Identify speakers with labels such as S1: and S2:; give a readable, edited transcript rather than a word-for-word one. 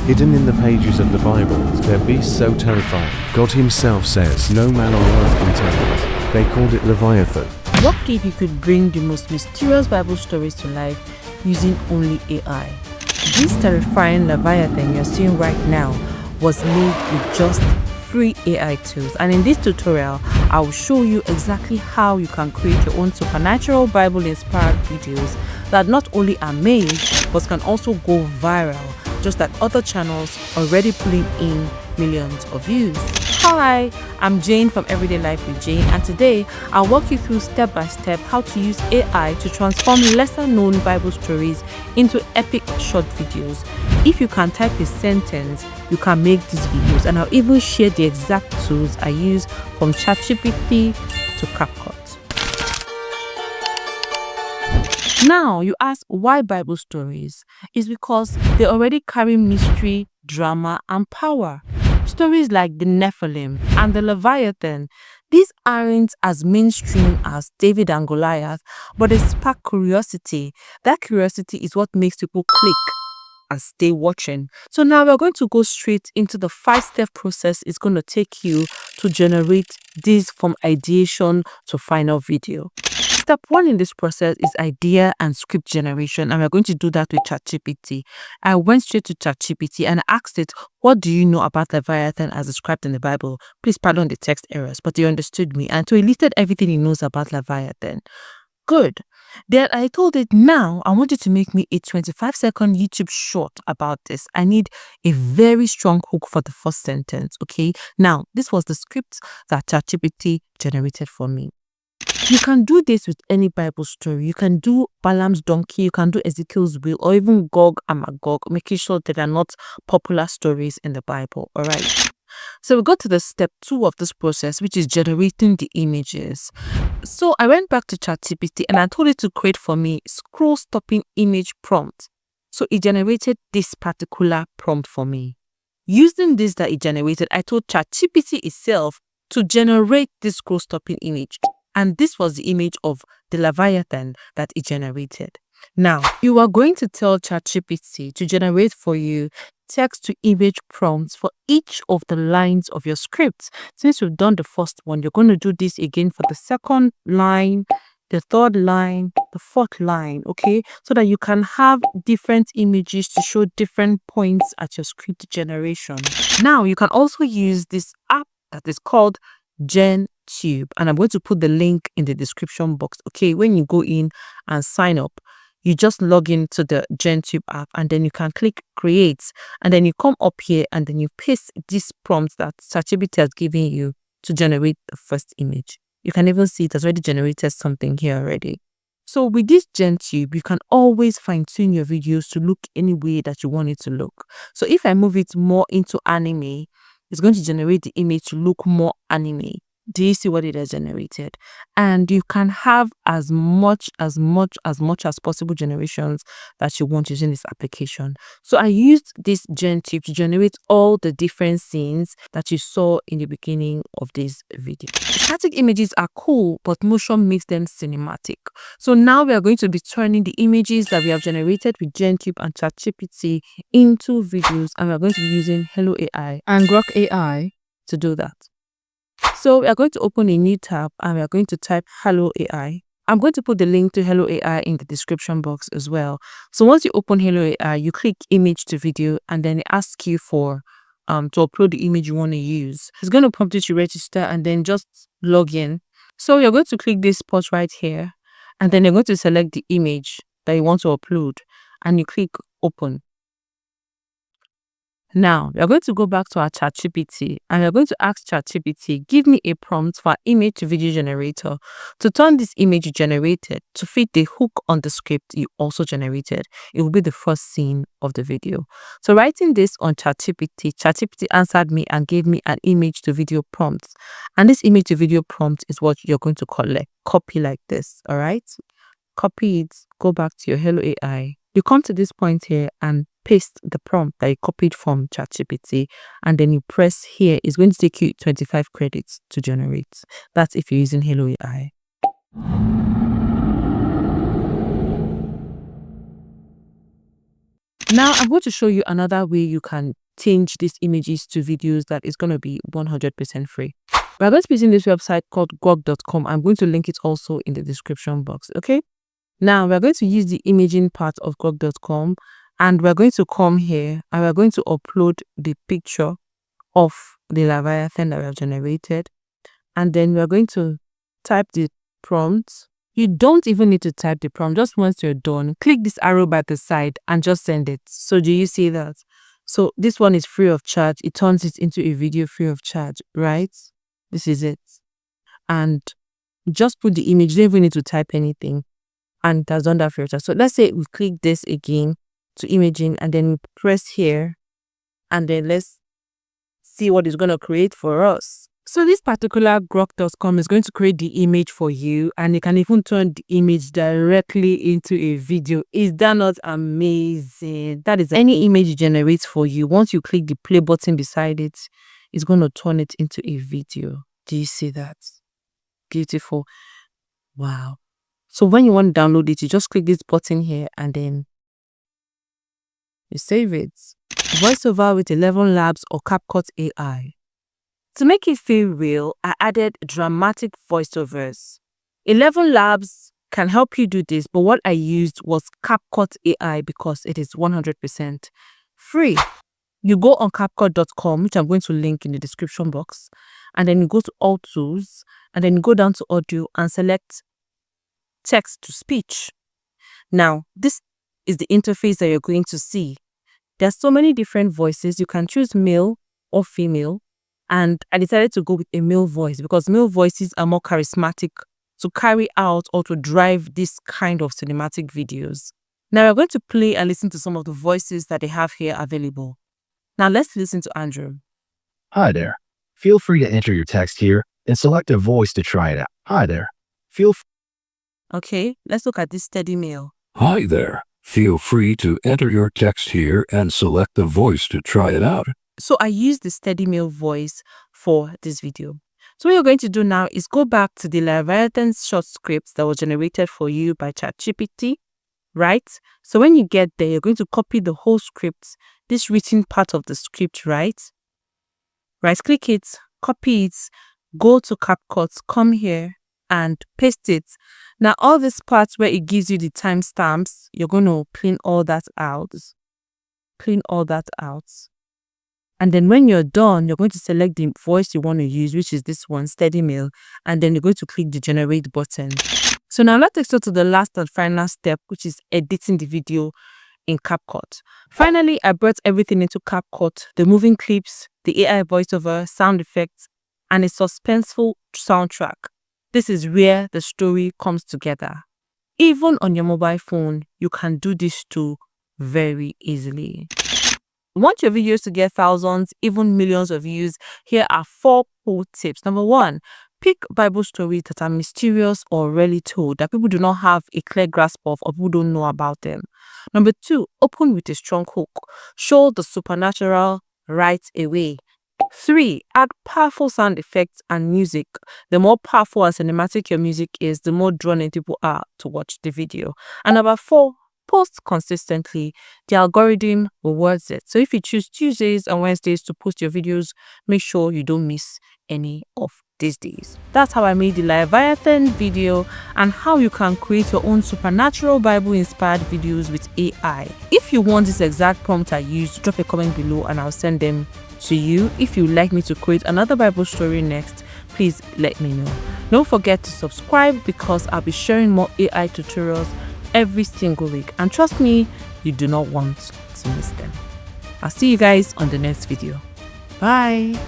S1: hidden in the pages of the Bible. Their beasts so terrifying. God himself says no man on earth can tame it. They called it Leviathan.
S2: What if you could bring the most mysterious Bible stories to life using only AI? This terrifying Leviathan you're seeing right now was made with just free AI tools, and in this tutorial I will show you exactly how you can create your own supernatural Bible inspired videos that not only are made but can also go viral, just like other channels already pulling in millions of views. Hi, I'm Jayne from Everyday Life with Jayne, and today I'll walk you through step by step how to use AI to transform lesser known Bible stories into epic short videos. If you can type a sentence, you can make these videos, and I'll even share the exact tools I use from ChatGPT to CapCut. Now you ask, why Bible stories? It's because they already carry mystery, drama, and power. Stories like the Nephilim and the Leviathan, these aren't as mainstream as David and Goliath, but they spark curiosity. That curiosity is what makes people click and stay watching. So now we're going to go straight into the 5-step process it's going to take you to generate this from ideation to final video. Step 1 in this process is idea and script generation, and we're going to do that with ChatGPT. I went straight to ChatGPT and asked it, what do you know about Leviathan as described in the Bible? Please pardon the text errors, but you understood me. And so it listed everything it knows about Leviathan. Good. Then I told it, now I want you to make me a 25-second YouTube short about this. I need a very strong hook for the first sentence, okay? Now, this was the script that ChatGPT generated for me. You can do this with any Bible story. You can do Balaam's donkey, you can do Ezekiel's wheel, or even Gog and Magog, making sure that they're not popular stories in the Bible, all right? So we got to the step 2 of this process, which is generating the images. So I went back to ChatGPT and I told it to create for me scroll stopping image prompt. So it generated this particular prompt for me. Using this that it generated, I told ChatGPT itself to generate this scroll stopping image. And this was the image of the Leviathan that it generated. Now, you are going to tell ChatGPT to generate for you text-to-image prompts for each of the lines of your script. Since we've done the first one, you're going to do this again for the second line, the third line, the fourth line, okay? So that you can have different images to show different points at your script generation. Now, you can also use this app that is called Gentube, and I'm going to put the link in the description box, okay? When you go in and sign up, you just log into the Gentube app and then you can click create, and then you come up here and then you paste this prompt that ChatGPT has given you to generate the first image. You can even see it has already generated something here already. So with this Gentube, you can always fine-tune your videos to look any way that you want it to look. So if I move it more into anime, it's going to generate the image to look more anime. Do you see what it has generated? And you can have as much as possible generations that you want using this application. So I used this Gentube to generate all the different scenes that you saw in the beginning of this video. Static images are cool, but motion makes them cinematic. So now we are going to be turning the images that we have generated with Gentube and ChatGPT into videos, and we are going to be using Hailuo AI and Grok AI to do that. So we are going to open a new tab and we are going to type Hailuo AI. I'm going to put the link to Hailuo AI in the description box as well. So once you open Hailuo AI, you click image to video, and then it asks you for to upload the image you want to use. It's going to prompt you to register and then just log in. So you're going to click this spot right here, and then you're going to select the image that you want to upload and you click open. Now, we are going to go back to our ChatGPT and we are going to ask ChatGPT, give me a prompt for image to video generator to turn this image you generated to fit the hook on the script you also generated. It will be the first scene of the video. So writing this on ChatGPT, ChatGPT answered me and gave me an image to video prompt. And this image to video prompt is what you're going to copy like this, all right? Copy it, go back to your Hailuo AI. You come to this point here and paste the prompt that you copied from ChatGPT, and then you press here. It's going to take you 25 credits to generate. That's if you're using Hailuo AI. Now I'm going to show you another way you can change these images to videos that is going to be 100% free. We're going to be using this website called Grok.com. I'm going to link it also in the description box. Okay. Now we're going to use the imaging part of Grok.com, and we're going to come here and we're going to upload the picture of the Leviathan that we have generated. And then we're going to type the prompt. You don't even need to type the prompt. Just once you're done, click this arrow by the side and just send it. So do you see that? So this one is free of charge. It turns it into a video free of charge, right? This is it. And just put the image. You don't even need to type anything. And it has done that free of charge. So let's say we click this again to imaging, and then we press here, and then let's see what it's going to create for us. So this particular Grok.com is going to create the image for you, and you can even turn the image directly into a video. Is that not amazing? That is any image it generates for you. Once you click the play button beside it, it's going to turn it into a video. Do you see that? Beautiful. Wow. So when you want to download it, you just click this button here and then you save it. Voiceover with 11 Labs or CapCut AI. To make it feel real, I added dramatic voiceovers. 11 Labs can help you do this, but what I used was CapCut AI because it is 100% free. You go on CapCut.com, which I'm going to link in the description box, and then you go to All Tools, and then you go down to Audio and select Text to Speech. Now, this is the interface that you're going to see. There's so many different voices. You can choose male or female. And I decided to go with a male voice because male voices are more charismatic to carry out or to drive this kind of cinematic videos. Now we're going to play and listen to some of the voices that they have here available. Now let's listen to Andrew.
S3: Hi there. Feel free to enter your text here and select a voice to try it out. Hi there.
S2: Okay, let's look at this steady male.
S4: Hi there. Feel free to enter your text here and select the voice to try it out.
S2: So I used the steady male voice for this video. So what you're going to do now is go back to the Leviathan short scripts that was generated for you by ChatGPT, right? So when you get there, you're going to copy the whole script, this written part of the script, right? Right click it, copy it, go to CapCut, come here and paste it. Now all these parts where it gives you the timestamps, you're going to clean all that out. Clean all that out. And then when you're done, you're going to select the voice you want to use, which is this one, steady male, and then you're going to click the generate button. So now let's take us to the last and final step, which is editing the video in CapCut. Finally, I brought everything into CapCut, the moving clips, the AI voiceover, sound effects, and a suspenseful soundtrack. This is where the story comes together. Even on your mobile phone, you can do this too very easily. Want your videos to get thousands, even millions of views? Here are 4 cool tips. Number 1, pick Bible stories that are mysterious or rarely told, that people do not have a clear grasp of or people don't know about them. Number 2, open with a strong hook. Show the supernatural right away. 3, add powerful sound effects and music. The more powerful and cinematic your music is, the more drawn in people are to watch the video. And number 4, post consistently. The algorithm rewards it. So if you choose Tuesdays and Wednesdays to post your videos, make sure you don't miss any of these days. That's how I made the Leviathan video and how you can create your own supernatural Bible inspired videos with AI. If you want this exact prompt I used, drop a comment below and I'll send them to you. If you'd like me to create another Bible story next, please let me know. Don't forget to subscribe because I'll be sharing more AI tutorials every single week, and trust me, you do not want to miss them. I'll see you guys on the next video. Bye.